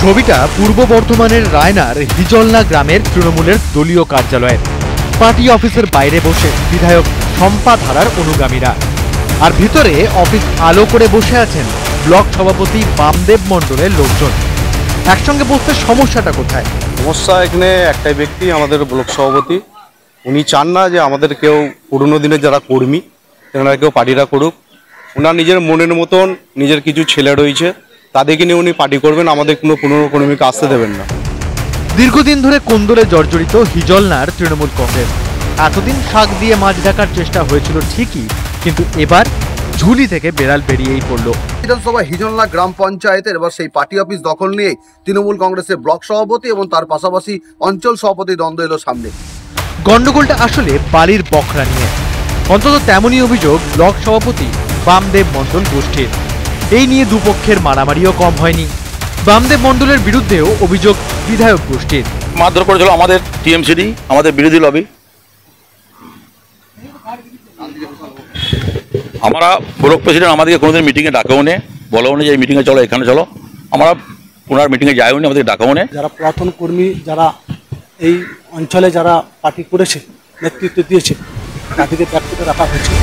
ছবিটা পূর্ব বর্ধমানের রায়নার হিজলনা গ্রামের তৃণমূলের দলীয় কার্যালয়ের পার্টি অফিসের বাইরে বসে বিধায়ক শম্পা ধারার অনুগামীরা, আর ভিতরে অফিস আলো করে বসে আছেন ব্লক সভাপতি বামদেব মণ্ডলের লোকজন। একসঙ্গে বসতে সমস্যাটা কোথায়? সমস্যা এখানে একটাই ব্যক্তি, আমাদের ব্লক সভাপতি। উনি চান না যে আমাদের কেউ পুরনো দিনের যারা কর্মী তেনারা কেউ পার্টিটা করুক। ওনার নিজের মনের মতন নিজের কিছু ছেলে রয়েছে, তাদেরকে নিয়ে উনি পার্টি করবেন, আমাদের কোনো পুরনো কর্মীকে আসতে দেবেন না। দীর্ঘদিন ধরে কোন্দলে জর্জরিত হিজলনার তৃণমূল কংগ্রেস। এতদিন শাক দিয়ে মাছ ঢাকার চেষ্টা হয়েছিল ঠিকই, কিন্তু এবার ঝুলি থেকে বেড়াল বেরিয়েই পড়ল। বিধানসভা হিজলনা গ্রাম পঞ্চায়েতের এবার সেই পার্টি অফিস দখল নিয়ে তৃণমূল কংগ্রেসের ব্লক সভাপতি এবং তার পাশাপাশি অঞ্চল সভাপতি দ্বন্দ্ব এলো সামনে। গন্ডগোলটা আসলে বালির বখরা নিয়ে, অন্তত তেমনই অভিযোগ ব্লক সভাপতি বামদেব মণ্ডল গোষ্ঠীর। এই নিয়ে দুপক্ষের মারামারিও কম হয়নি। বামদেব মণ্ডলের বিরুদ্ধেও অভিযোগ বিধায়ক গোষ্ঠীর। মারধর করেছিল আমাদের টিএমসিডি, আমাদের বিরোধী লবি। আমরা ব্লক প্রেসিডেন্ট আমাদেরকে কোনোদিন মিটিংয়ে ডাকেও নে, বলেও নে যে এই মিটিংয়ে চলো, এখানে চলো। আমরা ওনার মিটিংয়ে যাইও নি, আমাদের ডাকাও নে। যারা পুরাতন কর্মী, যারা এই অঞ্চলে যারা পার্টি করেছে, নেতৃত্ব দিয়েছে, তাদেরকে ব্যক্তিগত রাখা হয়েছে।